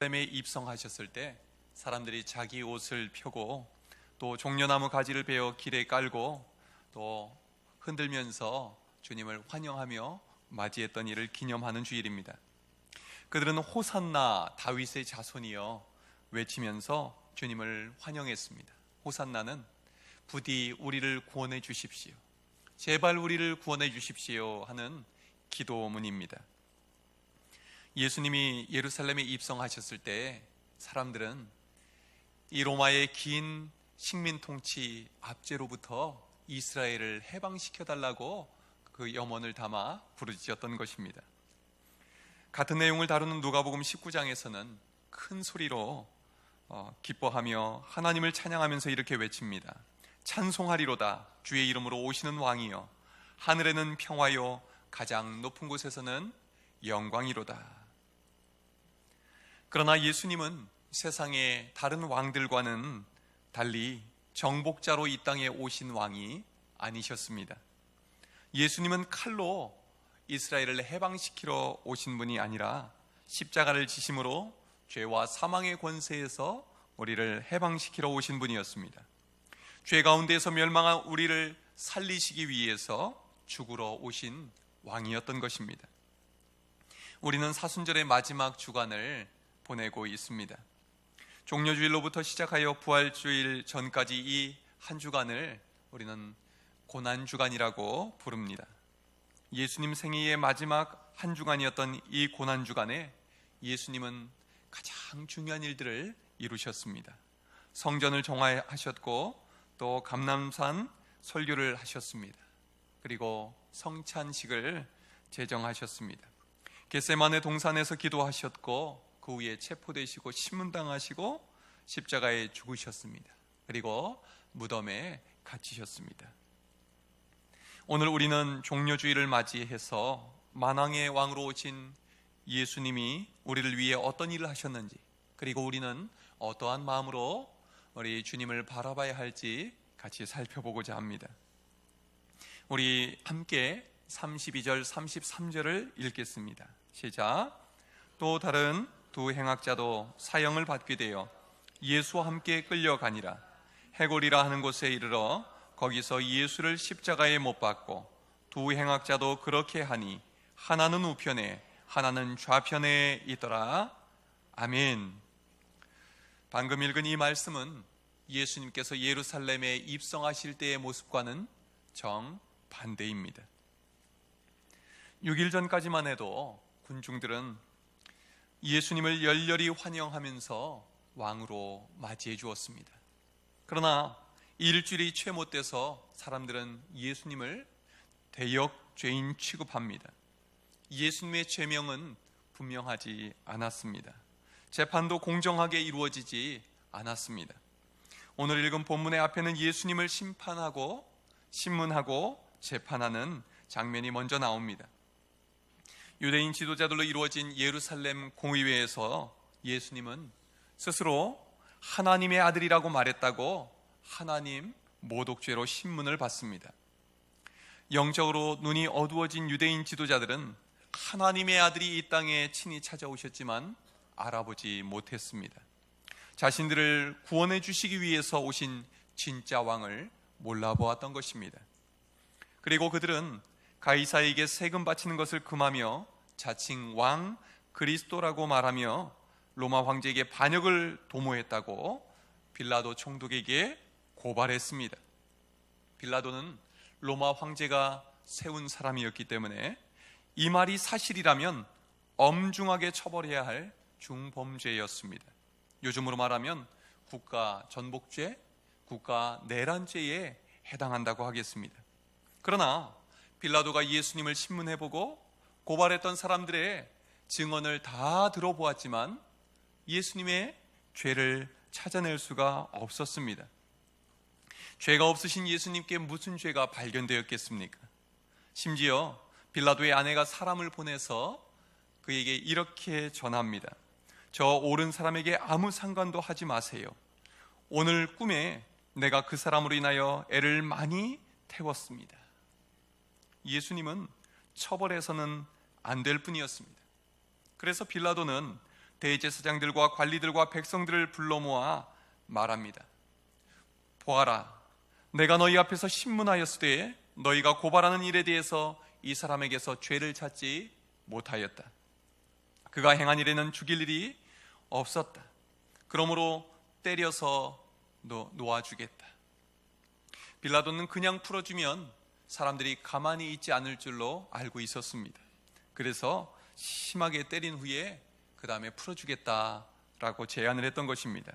예루살렘에 입성하셨을 때 사람들이 자기 옷을 펴고 또 종려나무 가지를 베어 길에 깔고 또 흔들면서 주님을 환영하며 맞이했던 일을 기념하는 주일입니다. 그들은 호산나 다윗의 자손이여 외치면서 주님을 환영했습니다. 호산나는 부디 우리를 구원해 주십시오, 제발 우리를 구원해 주십시오 하는 기도문입니다. 예수님이 예루살렘에 입성하셨을 때 사람들은 이 로마의 긴 식민 통치 압제로부터 이스라엘을 해방시켜달라고 그 염원을 담아 부르짖었던 것입니다. 같은 내용을 다루는 누가복음 19장에서는 큰 소리로 기뻐하며 하나님을 찬양하면서 이렇게 외칩니다. 찬송하리로다 주의 이름으로 오시는 왕이여, 하늘에는 평화요 가장 높은 곳에서는 영광이로다. 그러나 예수님은 세상의 다른 왕들과는 달리 정복자로 이 땅에 오신 왕이 아니셨습니다. 예수님은 칼로 이스라엘을 해방시키러 오신 분이 아니라 십자가를 지심으로 죄와 사망의 권세에서 우리를 해방시키러 오신 분이었습니다. 죄 가운데에서 멸망한 우리를 살리시기 위해서 죽으러 오신 왕이었던 것입니다. 우리는 사순절의 마지막 주간을 보내고 있습니다. 종려주일로부터 시작하여 부활주일 전까지 이 한 주간을 우리는 고난주간이라고 부릅니다. 예수님 생애의 마지막 한 주간이었던 이 고난주간에 예수님은 가장 중요한 일들을 이루셨습니다. 성전을 정화하셨고 또 감람산 설교를 하셨습니다. 그리고 성찬식을 제정하셨습니다. 겟세마네 동산에서 기도하셨고 그 후에 체포되시고 신문당하시고 십자가에 죽으셨습니다. 그리고 무덤에 갇히셨습니다. 오늘 우리는 종려주일을 맞이해서 만왕의 왕으로 오신 예수님이 우리를 위해 어떤 일을 하셨는지, 그리고 우리는 어떠한 마음으로 우리 주님을 바라봐야 할지 같이 살펴보고자 합니다. 우리 함께 32절 33절을 읽겠습니다. 시작. 또 다른 두 행악자도 사형을 받게 되어 예수와 함께 끌려가니라. 해골이라 하는 곳에 이르러 거기서 예수를 십자가에 못 박고 두 행악자도 그렇게 하니 하나는 우편에 하나는 좌편에 있더라. 아멘. 방금 읽은 이 말씀은 예수님께서 예루살렘에 입성하실 때의 모습과는 정반대입니다. 6일 전까지만 해도 군중들은 예수님을 열렬히 환영하면서 왕으로 맞이해 주었습니다. 그러나 일주일이 채 못 돼서 사람들은 예수님을 대역 죄인 취급합니다. 예수님의 죄명은 분명하지 않았습니다. 재판도 공정하게 이루어지지 않았습니다. 오늘 읽은 본문의 앞에는 예수님을 심판하고 신문하고 재판하는 장면이 먼저 나옵니다. 유대인 지도자들로 이루어진 예루살렘 공의회에서 예수님은 스스로 하나님의 아들이라고 말했다고 하나님 모독죄로 신문을 받습니다. 영적으로 눈이 어두워진 유대인 지도자들은 하나님의 아들이 이 땅에 친히 찾아오셨지만 알아보지 못했습니다. 자신들을 구원해 주시기 위해서 오신 진짜 왕을 몰라보았던 것입니다. 그리고 그들은 가이사에게 세금 바치는 것을 금하며 자칭 왕 그리스도라고 말하며 로마 황제에게 반역을 도모했다고 빌라도 총독에게 고발했습니다. 빌라도는 로마 황제가 세운 사람이었기 때문에 이 말이 사실이라면 엄중하게 처벌해야 할 중범죄였습니다. 요즘으로 말하면 국가 전복죄, 국가 내란죄에 해당한다고 하겠습니다. 그러나 빌라도가 예수님을 신문해보고 고발했던 사람들의 증언을 다 들어보았지만 예수님의 죄를 찾아낼 수가 없었습니다. 죄가 없으신 예수님께 무슨 죄가 발견되었겠습니까? 심지어 빌라도의 아내가 사람을 보내서 그에게 이렇게 전합니다. 저 옳은 사람에게 아무 상관도 하지 마세요. 오늘 꿈에 내가 그 사람으로 인하여 애를 많이 태웠습니다. 예수님은 처벌해서는 안 될 뿐이었습니다. 그래서 빌라도는 대제사장들과 관리들과 백성들을 불러 모아 말합니다. 보아라, 내가 너희 앞에서 신문하였으되 너희가 고발하는 일에 대해서 이 사람에게서 죄를 찾지 못하였다. 그가 행한 일에는 죽일 일이 없었다. 그러므로 때려서 놓아주겠다. 빌라도는 그냥 풀어주면 사람들이 가만히 있지 않을 줄로 알고 있었습니다. 그래서 심하게 때린 후에 그 다음에 풀어주겠다라고 제안을 했던 것입니다.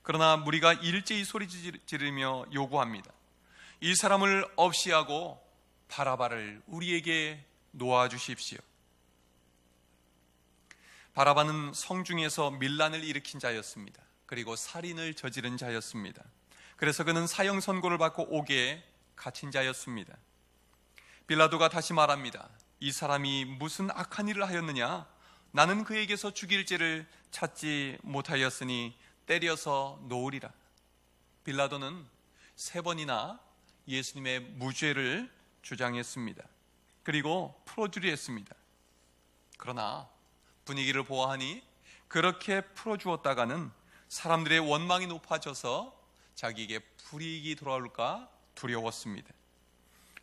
그러나 무리가 일제히 소리 지르며 요구합니다. 이 사람을 없이 하고 바라바를 우리에게 놓아주십시오. 바라바는 성중에서 밀란을 일으킨 자였습니다. 그리고 살인을 저지른 자였습니다. 그래서 그는 사형 선고를 받고 옥에 갇힌 자였습니다. 빌라도가 다시 말합니다. 이 사람이 무슨 악한 일을 하였느냐? 나는 그에게서 죽일 죄를 찾지 못하였으니 때려서 놓으리라. 빌라도는 3번이나 예수님의 무죄를 주장했습니다. 그리고 풀어주려 했습니다. 그러나 분위기를 보아하니 그렇게 풀어주었다가는 사람들의 원망이 높아져서 자기에게 불이익이 돌아올까 두려웠습니다.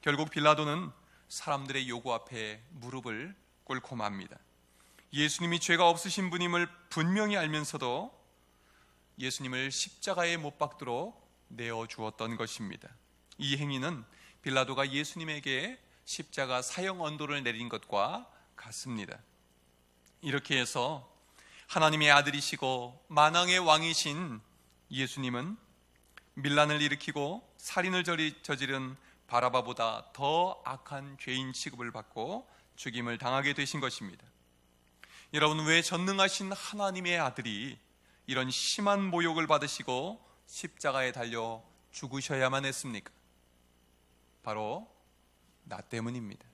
결국 빌라도는 사람들의 요구 앞에 무릎을 꿇고 맙니다. 예수님이 죄가 없으신 분임을 분명히 알면서도 예수님을 십자가에 못 박도록 내어주었던 것입니다. 이 행위는 빌라도가 예수님에게 십자가 사형 언도를 내린 것과 같습니다. 이렇게 해서 하나님의 아들이시고 만왕의 왕이신 예수님은 밀란을 일으키고 살인을 저지른 바라바보다 더 악한 죄인 취급을 받고 죽임을 당하게 되신 것입니다. 여러분, 왜 전능하신 하나님의 아들이 이런 심한 모욕을 받으시고 십자가에 달려 죽으셔야만 했습니까? 바로 나 때문입니다.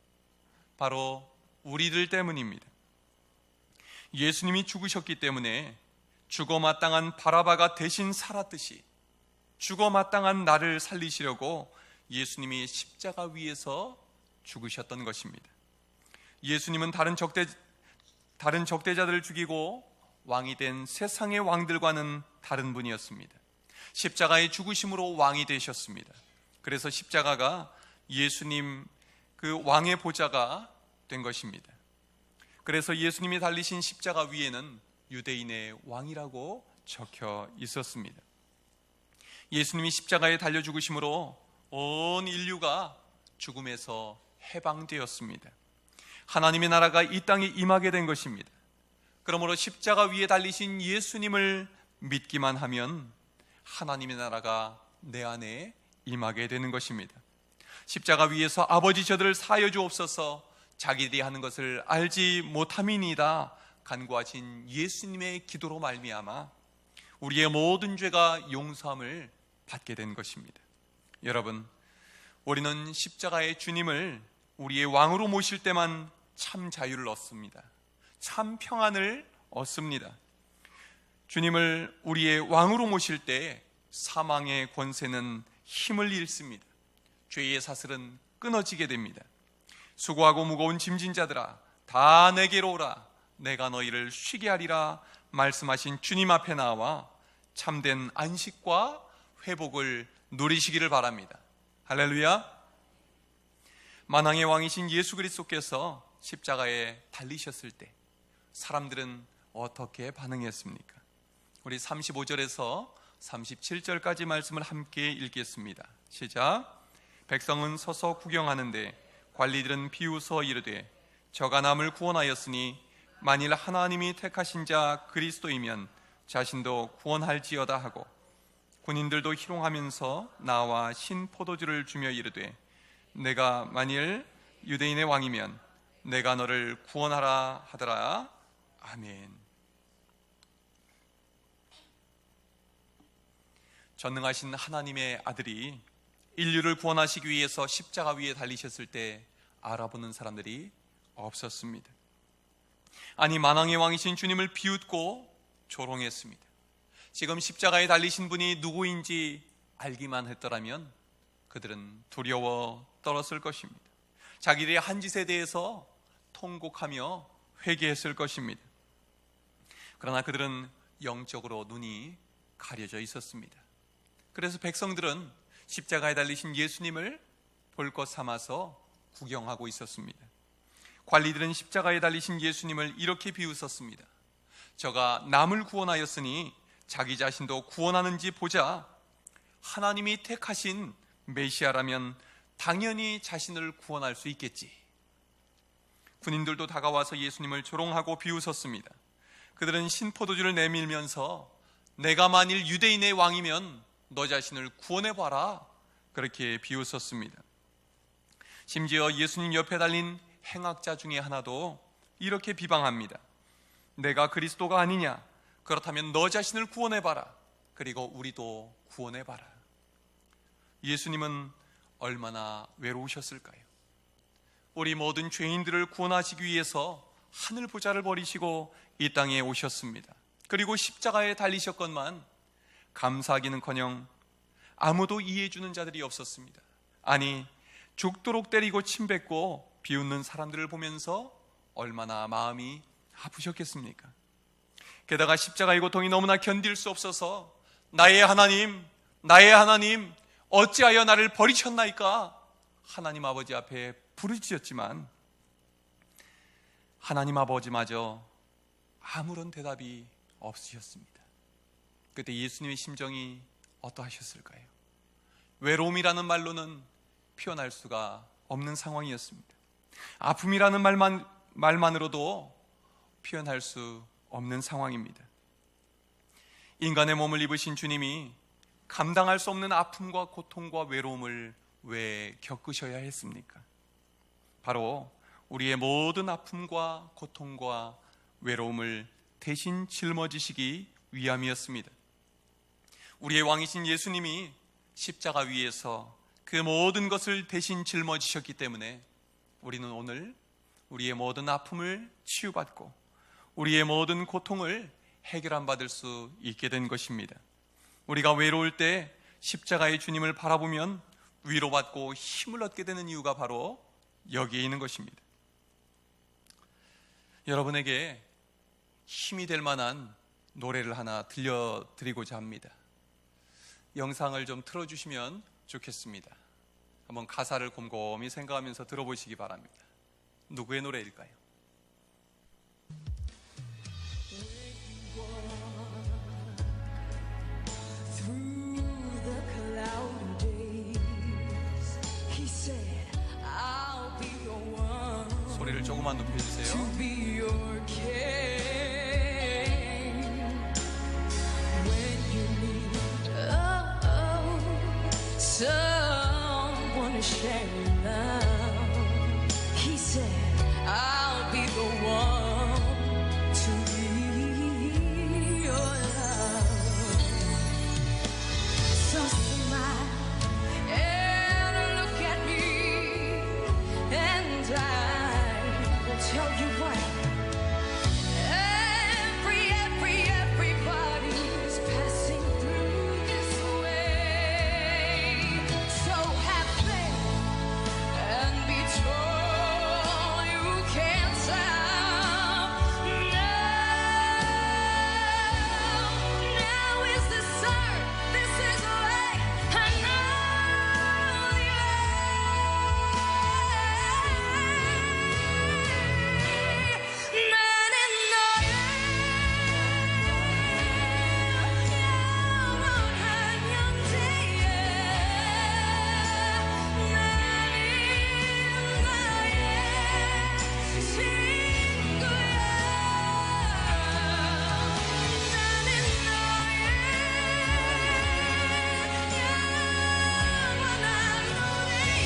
바로 우리들 때문입니다. 예수님이 죽으셨기 때문에 죽어마땅한 바라바가 대신 살았듯이 죽어마땅한 나를 살리시려고 예수님이 십자가 위에서 죽으셨던 것입니다. 예수님은 다른 적대자들을 죽이고 왕이 된 세상의 왕들과는 다른 분이었습니다. 십자가의 죽으심으로 왕이 되셨습니다. 그래서 십자가가 예수님 그 왕의 보좌가 된 것입니다. 그래서 예수님이 달리신 십자가 위에는 유대인의 왕이라고 적혀 있었습니다. 예수님이 십자가에 달려 죽으심으로 온 인류가 죽음에서 해방되었습니다. 하나님의 나라가 이 땅에 임하게 된 것입니다. 그러므로 십자가 위에 달리신 예수님을 믿기만 하면 하나님의 나라가 내 안에 임하게 되는 것입니다. 십자가 위에서 아버지 저들을 사하여 주옵소서, 자기들이 하는 것을 알지 못함이니이다 간구하신 예수님의 기도로 말미암아 우리의 모든 죄가 용서함을 받게 된 것입니다. 여러분, 우리는 십자가의 주님을 우리의 왕으로 모실 때만 참 자유를 얻습니다. 참 평안을 얻습니다. 주님을 우리의 왕으로 모실 때 사망의 권세는 힘을 잃습니다. 죄의 사슬은 끊어지게 됩니다. 수고하고 무거운 짐진 자들아, 다 내게로 오라, 내가 너희를 쉬게 하리라 말씀하신 주님 앞에 나와 참된 안식과 회복을 누리시기를 바랍니다. 할렐루야. 만왕의 왕이신 예수 그리스도께서 십자가에 달리셨을 때 사람들은 어떻게 반응했습니까? 우리 35절에서 37절까지 말씀을 함께 읽겠습니다. 시작. 백성은 서서 구경하는데 관리들은 비웃어 이르되 저가 남을 구원하였으니 만일 하나님이 택하신 자 그리스도이면 자신도 구원할지어다 하고, 군인들도 희롱하면서 나와 신포도주를 주며 이르되 내가 만일 유대인의 왕이면 내가 너를 구원하라 하더라. 아멘. 전능하신 하나님의 아들이 인류를 구원하시기 위해서 십자가 위에 달리셨을 때 알아보는 사람들이 없었습니다. 아니, 만왕의 왕이신 주님을 비웃고 조롱했습니다. 지금 십자가에 달리신 분이 누구인지 알기만 했더라면 그들은 두려워 떨었을 것입니다. 자기들의 한 짓에 대해서 통곡하며 회개했을 것입니다. 그러나 그들은 영적으로 눈이 가려져 있었습니다. 그래서 백성들은 십자가에 달리신 예수님을 볼 것 삼아서 구경하고 있었습니다. 관리들은 십자가에 달리신 예수님을 이렇게 비웃었습니다. 저가 남을 구원하였으니 자기 자신도 구원하는지 보자. 하나님이 택하신 메시아라면 당연히 자신을 구원할 수 있겠지. 군인들도 다가와서 예수님을 조롱하고 비웃었습니다. 그들은 신포도주를 내밀면서 내가 만일 유대인의 왕이면 너 자신을 구원해봐라, 그렇게 비웃었습니다. 심지어 예수님 옆에 달린 행악자 중에 하나도 이렇게 비방합니다. 내가 그리스도가 아니냐? 그렇다면 너 자신을 구원해봐라. 그리고 우리도 구원해봐라. 예수님은 얼마나 외로우셨을까요? 우리 모든 죄인들을 구원하시기 위해서 하늘 보좌를 버리시고 이 땅에 오셨습니다. 그리고 십자가에 달리셨건만 감사하기는커녕 아무도 이해해주는 자들이 없었습니다. 아니, 죽도록 때리고 침뱉고 비웃는 사람들을 보면서 얼마나 마음이 아프셨겠습니까? 게다가 십자가의 고통이 너무나 견딜 수 없어서 나의 하나님, 나의 하나님, 어찌하여 나를 버리셨나이까? 하나님 아버지 앞에 부르짖었지만 하나님 아버지마저 아무런 대답이 없으셨습니다. 그때 예수님의 심정이 어떠하셨을까요? 외로움이라는 말로는 표현할 수가 없는 상황이었습니다. 아픔이라는 말만으로도 표현할 수 없는 상황입니다. 인간의 몸을 입으신 주님이 감당할 수 없는 아픔과 고통과 외로움을 왜 겪으셔야 했습니까? 바로 우리의 모든 아픔과 고통과 외로움을 대신 짊어지시기 위함이었습니다. 우리의 왕이신 예수님이 십자가 위에서 그 모든 것을 대신 짊어지셨기 때문에 우리는 오늘 우리의 모든 아픔을 치유받고 우리의 모든 고통을 해결함 받을 수 있게 된 것입니다. 우리가 외로울 때 십자가의 주님을 바라보면 위로받고 힘을 얻게 되는 이유가 바로 여기에 있는 것입니다. 여러분에게 힘이 될 만한 노래를 하나 들려드리고자 합니다. 영상을 좀 틀어주시면 좋겠습니다. 한번 가사를 곰곰이 생각하면서 들어보시기 바랍니다. 누구의 노래일까요? 소리를 조금만 높여주세요. Someone to share your love. He said, I'll be the one to be your love. So smile and look at me, and I will tell you what. Everybody's passing through this way. So have faith and be told you can't stop. Now is the start. This is the way. I know the way. 나는 너의 영원한 형제야. 나는 너의 친구야. 나는 너의 영원한 노래야.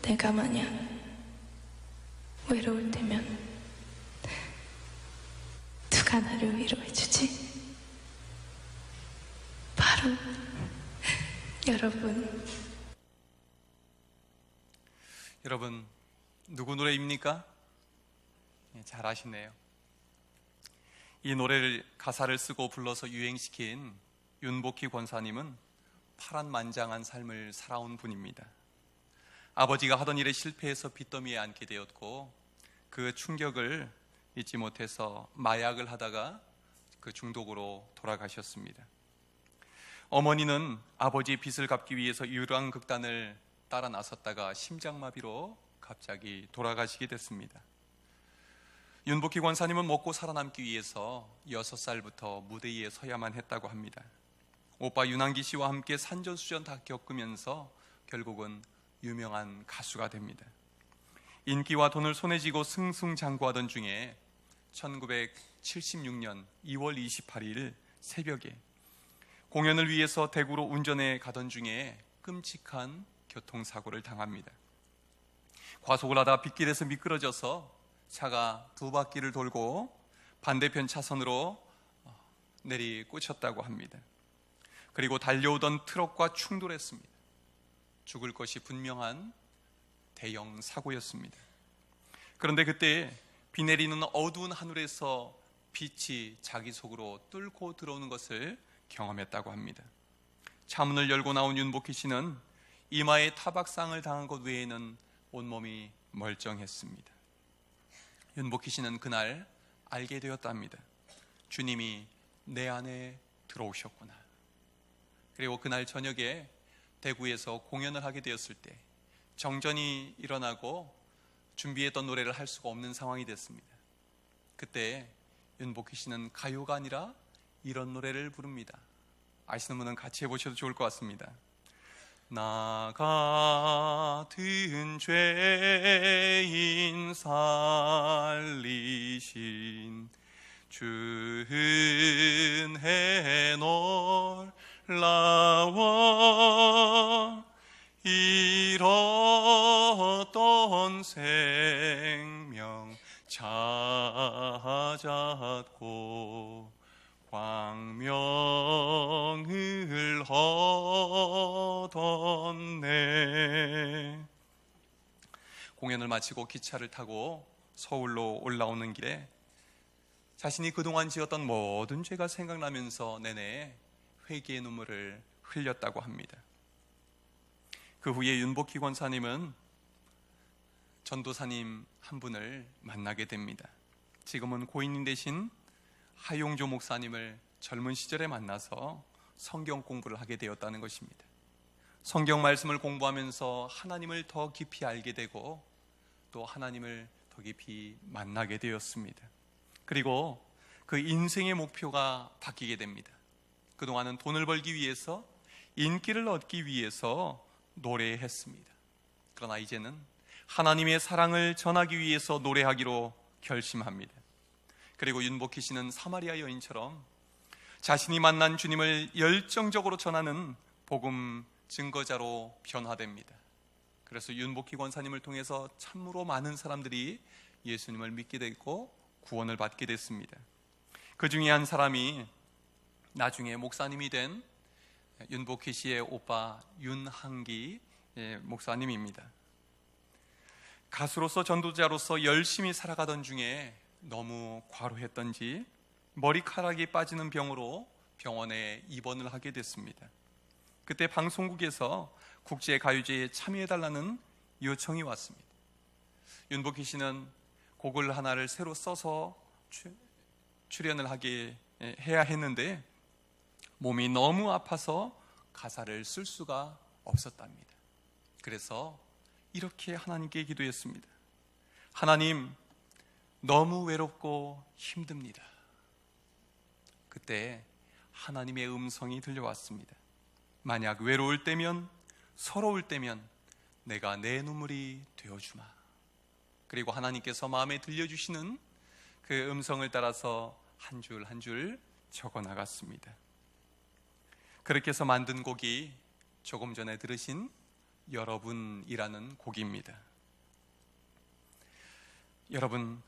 내가 만약 외로울 때면 누가 나를 위로해주지? 바로 여러분. 여러분, 누구 노래입니까? 잘 아시네요. 이 노래를 가사를 쓰고 불러서 유행시킨 윤복희 권사님은 파란만장한 삶을 살아온 분입니다. 아버지가 하던 일에 실패해서 빚더미에 앉게 되었고 그 충격을 잊지 못해서 마약을 하다가 그 중독으로 돌아가셨습니다. 어머니는 아버지의 빚을 갚기 위해서 유랑극단을 따라 나섰다가 심장마비로 갑자기 돌아가시게 됐습니다. 윤복희 권사님은 먹고 살아남기 위해서 6살부터 무대 위에 서야만 했다고 합니다. 오빠 윤한기 씨와 함께 산전수전 다 겪으면서 결국은 유명한 가수가 됩니다. 인기와 돈을 손에 쥐고 승승장구하던 중에 1976년 2월 28일 새벽에 공연을 위해서 대구로 운전해 가던 중에 끔찍한 교통사고를 당합니다. 과속을 하다 빗길에서 미끄러져서 차가 두 바퀴를 돌고 반대편 차선으로 내리꽂혔다고 합니다. 그리고 달려오던 트럭과 충돌했습니다. 죽을 것이 분명한 대형 사고였습니다. 그런데 그때 비 내리는 어두운 하늘에서 빛이 자기 속으로 뚫고 들어오는 것을 경험했다고 합니다. 차문을 열고 나온 윤복희 씨는 이마에 타박상을 당한 것 외에는 온몸이 멀쩡했습니다. 윤복희 씨는 그날 알게 되었답니다. 주님이 내 안에 들어오셨구나. 그리고 그날 저녁에 대구에서 공연을 하게 되었을 때 정전이 일어나고 준비했던 노래를 할 수가 없는 상황이 됐습니다. 그때 윤복희 씨는 가요가 아니라 이런 노래를 부릅니다. 아시는 분은 같이 해보셔도 좋을 것 같습니다. 나 같은 죄인 살리신 주 은혜 놀라워 잃었던 생명 찾았고 광명을 얻었네. 공연을 마치고 기차를 타고 서울로 올라오는 길에 자신이 그동안 지었던 모든 죄가 생각나면서 내내 회개의 눈물을 흘렸다고 합니다. 그 후에 윤복희 권사님은 전도사님 한 분을 만나게 됩니다. 지금은 고인인 대신 하용조 목사님을 젊은 시절에 만나서 성경 공부를 하게 되었다는 것입니다. 성경 말씀을 공부하면서 하나님을 더 깊이 알게 되고 또 하나님을 더 깊이 만나게 되었습니다. 그리고 그 인생의 목표가 바뀌게 됩니다. 그동안은 돈을 벌기 위해서, 인기를 얻기 위해서 노래했습니다. 그러나 이제는 하나님의 사랑을 전하기 위해서 노래하기로 결심합니다. 그리고 윤복희 씨는 사마리아 여인처럼 자신이 만난 주님을 열정적으로 전하는 복음 증거자로 변화됩니다. 그래서 윤복희 권사님을 통해서 참으로 많은 사람들이 예수님을 믿게 됐고 구원을 받게 됐습니다. 그 중에 한 사람이 나중에 목사님이 된 윤복희 씨의 오빠 윤한기 목사님입니다. 가수로서 전도자로서 열심히 살아가던 중에 너무 과로했던지 머리카락이 빠지는 병으로 병원에 입원을 하게 됐습니다. 그때 방송국에서 국제가요제에 참여해달라는 요청이 왔습니다. 윤복희 씨는 곡을 하나를 새로 써서 출연을 해야 했는데 몸이 너무 아파서 가사를 쓸 수가 없었답니다. 그래서 이렇게 하나님께 기도했습니다. 하나님, 너무 외롭고 힘듭니다. 그때 하나님의 음성이 들려왔습니다. 만약 외로울 때면, 서러울 때면 내가 내 눈물이 되어주마. 그리고 하나님께서 마음에 들려주시는 그 음성을 따라서 한 줄 한 줄 적어 나갔습니다. 그렇게 해서 만든 곡이 조금 전에 들으신 여러분이라는 곡입니다. 여러분,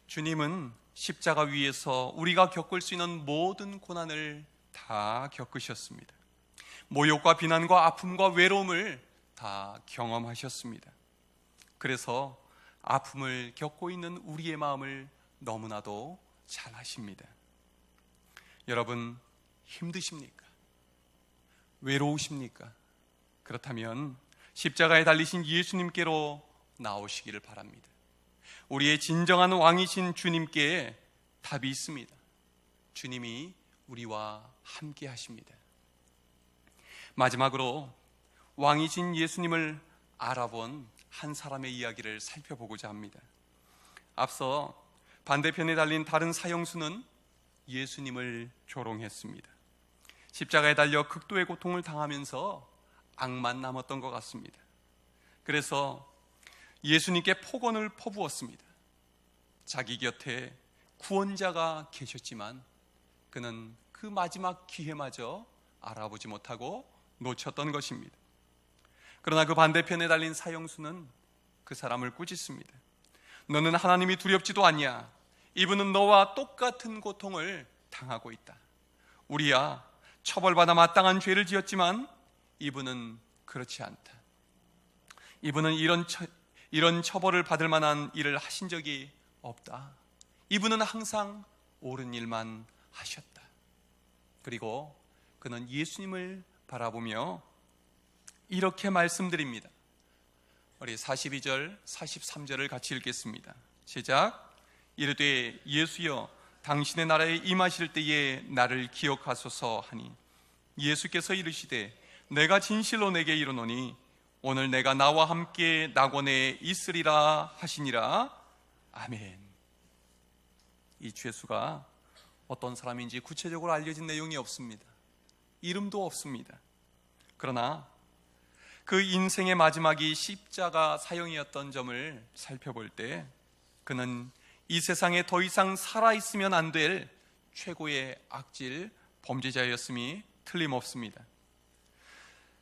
주님은 십자가 위에서 우리가 겪을 수 있는 모든 고난을 다 겪으셨습니다. 모욕과 비난과 아픔과 외로움을 다 경험하셨습니다. 그래서 아픔을 겪고 있는 우리의 마음을 너무나도 잘 아십니다. 여러분 힘드십니까? 외로우십니까? 그렇다면 십자가에 달리신 예수님께로 나오시기를 바랍니다. 우리의 진정한 왕이신 주님께 답이 있습니다. 주님이 우리와 함께 하십니다. 마지막으로 왕이신 예수님을 알아본 한 사람의 이야기를 살펴보고자 합니다. 앞서 반대편에 달린 다른 사형수는 예수님을 조롱했습니다. 십자가에 달려 극도의 고통을 당하면서 악만 남았던 것 같습니다. 그래서 예수님께 폭언을 퍼부었습니다. 자기 곁에 구원자가 계셨지만 그는 그 마지막 기회마저 알아보지 못하고 놓쳤던 것입니다. 그러나 그 반대편에 달린 사형수는 그 사람을 꾸짖습니다. 너는 하나님이 두렵지도 않냐? 이분은 너와 똑같은 고통을 당하고 있다. 우리야 처벌받아 마땅한 죄를 지었지만 이분은 그렇지 않다. 이분은 이런 처벌을 받을 만한 일을 하신 적이 없다. 이분은 항상 옳은 일만 하셨다. 그리고 그는 예수님을 바라보며 이렇게 말씀드립니다. 우리 42절, 43절을 같이 읽겠습니다. 시작. 이르되 예수여 당신의 나라에 임하실 때에 나를 기억하소서 하니 예수께서 이르시되 내가 진실로 내게 이르노니 오늘 내가 나와 함께 낙원에 있으리라 하시니라. 아멘. 이 죄수가 어떤 사람인지 구체적으로 알려진 내용이 없습니다. 이름도 없습니다. 그러나 그 인생의 마지막이 십자가 사형이었던 점을 살펴볼 때 그는 이 세상에 더 이상 살아있으면 안 될 최고의 악질 범죄자였음이 틀림없습니다.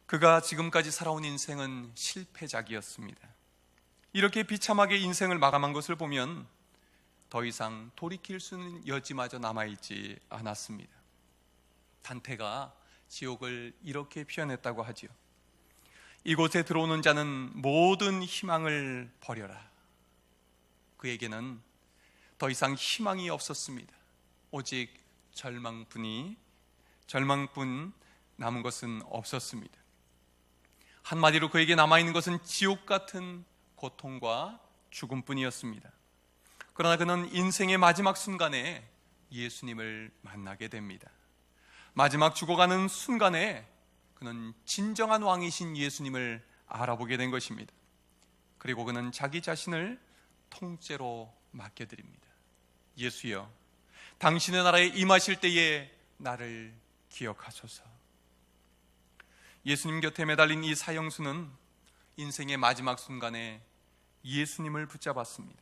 그가 지금까지 살아온 인생은 실패작이었습니다. 이렇게 비참하게 인생을 마감한 것을 보면 더 이상 돌이킬 수 있는 여지마저 남아있지 않았습니다. 단테가 지옥을 이렇게 표현했다고 하지요. 이곳에 들어오는 자는 모든 희망을 버려라. 그에게는 더 이상 희망이 없었습니다. 오직 절망뿐 남은 것은 없었습니다. 한마디로 그에게 남아있는 것은 지옥 같은 고통과 죽음뿐이었습니다. 그러나 그는 인생의 마지막 순간에 예수님을 만나게 됩니다. 마지막 죽어가는 순간에 그는 진정한 왕이신 예수님을 알아보게 된 것입니다. 그리고 그는 자기 자신을 통째로 맡겨드립니다. 예수여, 당신의 나라에 임하실 때에 나를 기억하소서. 예수님 곁에 매달린 이 사형수는 인생의 마지막 순간에 예수님을 붙잡았습니다.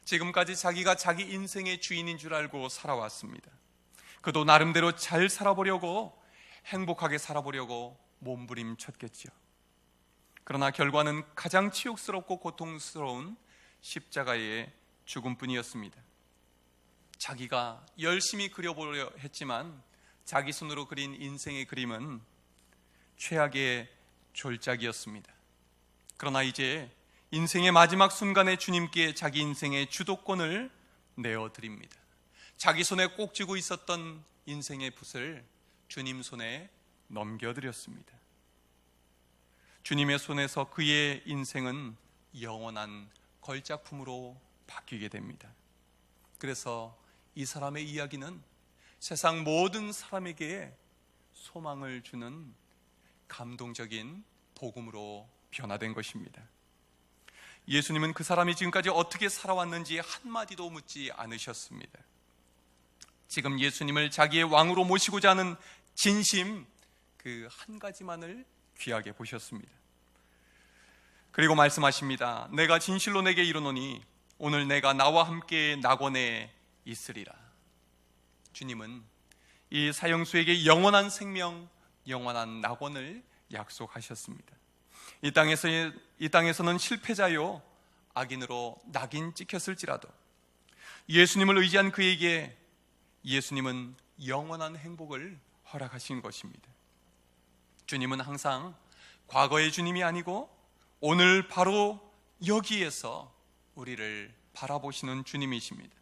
지금까지 자기가 자기 인생의 주인인 줄 알고 살아왔습니다. 그도 나름대로 잘 살아보려고, 행복하게 살아보려고 몸부림쳤겠지요. 그러나 결과는 가장 치욕스럽고 고통스러운 십자가의 죽음뿐이었습니다. 자기가 열심히 그려보려 했지만 자기 손으로 그린 인생의 그림은 최악의 졸작이었습니다. 그러나 이제 인생의 마지막 순간에 주님께 자기 인생의 주도권을 내어드립니다. 자기 손에 꼭 쥐고 있었던 인생의 붓을 주님 손에 넘겨드렸습니다. 주님의 손에서 그의 인생은 영원한 걸작품으로 바뀌게 됩니다. 그래서 이 사람의 이야기는 세상 모든 사람에게 소망을 주는 감동적인 복음으로 변화된 것입니다. 예수님은 그 사람이 지금까지 어떻게 살아왔는지 한마디도 묻지 않으셨습니다. 지금 예수님을 자기의 왕으로 모시고자 하는 진심, 그 한 가지만을 귀하게 보셨습니다. 그리고 말씀하십니다. 내가 진실로 내게 이르노니 오늘 내가 나와 함께 낙원에 있으리라. 주님은 이 사형수에게 영원한 생명, 영원한 낙원을 약속하셨습니다. 이 땅에서는 실패자요 악인으로 낙인 찍혔을지라도 예수님을 의지한 그에게 예수님은 영원한 행복을 허락하신 것입니다. 주님은 항상 과거의 주님이 아니고 오늘 바로 여기에서 우리를 바라보시는 주님이십니다.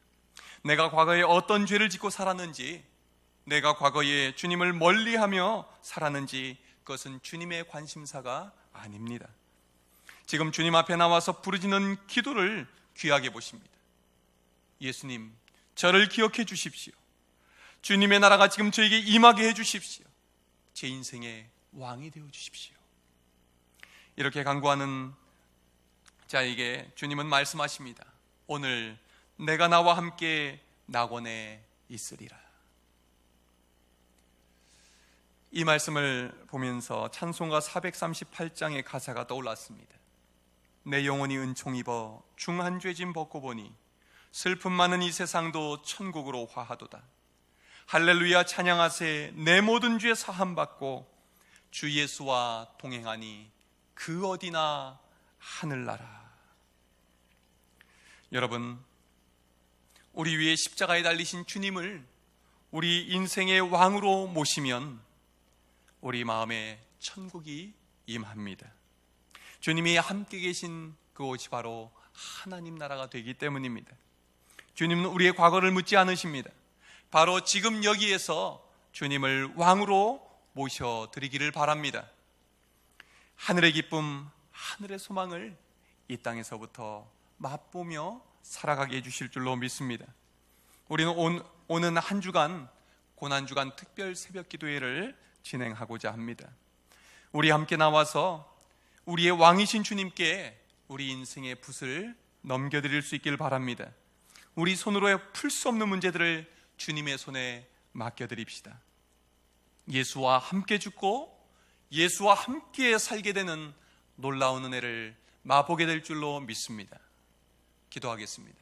내가 과거에 어떤 죄를 짓고 살았는지, 내가 과거에 주님을 멀리하며 살았는지 그것은 주님의 관심사가 아닙니다. 지금 주님 앞에 나와서 부르짖는 기도를 귀하게 보십니다. 예수님, 저를 기억해 주십시오. 주님의 나라가 지금 저에게 임하게 해 주십시오. 제 인생의 왕이 되어 주십시오. 이렇게 간구하는 자에게 주님은 말씀하십니다. 오늘 내가 나와 함께 낙원에 있으리라. 이 말씀을 보면서 찬송가 438장의 가사가 떠올랐습니다. 내 영혼이 은총 입어 중한 죄짐 벗고 보니 슬픔 많은 이 세상도 천국으로 화하도다. 할렐루야 찬양하세. 내 모든 죄 사함 받고 주 예수와 동행하니 그 어디나 하늘나라. 여러분, 우리 위에 십자가에 달리신 주님을 우리 인생의 왕으로 모시면 우리 마음에 천국이 임합니다. 주님이 함께 계신 그곳이 바로 하나님 나라가 되기 때문입니다. 주님은 우리의 과거를 묻지 않으십니다. 바로 지금 여기에서 주님을 왕으로 모셔드리기를 바랍니다. 하늘의 기쁨, 하늘의 소망을 이 땅에서부터 맛보며 살아가게 해주실 줄로 믿습니다. 우리는 오는 한 주간 고난주간 특별 새벽 기도회를 진행하고자 합니다. 우리 함께 나와서 우리의 왕이신 주님께 우리 인생의 붓을 넘겨드릴 수 있길 바랍니다. 우리 손으로 풀 수 없는 문제들을 주님의 손에 맡겨드립시다. 예수와 함께 죽고 예수와 함께 살게 되는 놀라운 은혜를 맛보게 될 줄로 믿습니다. 기도하겠습니다.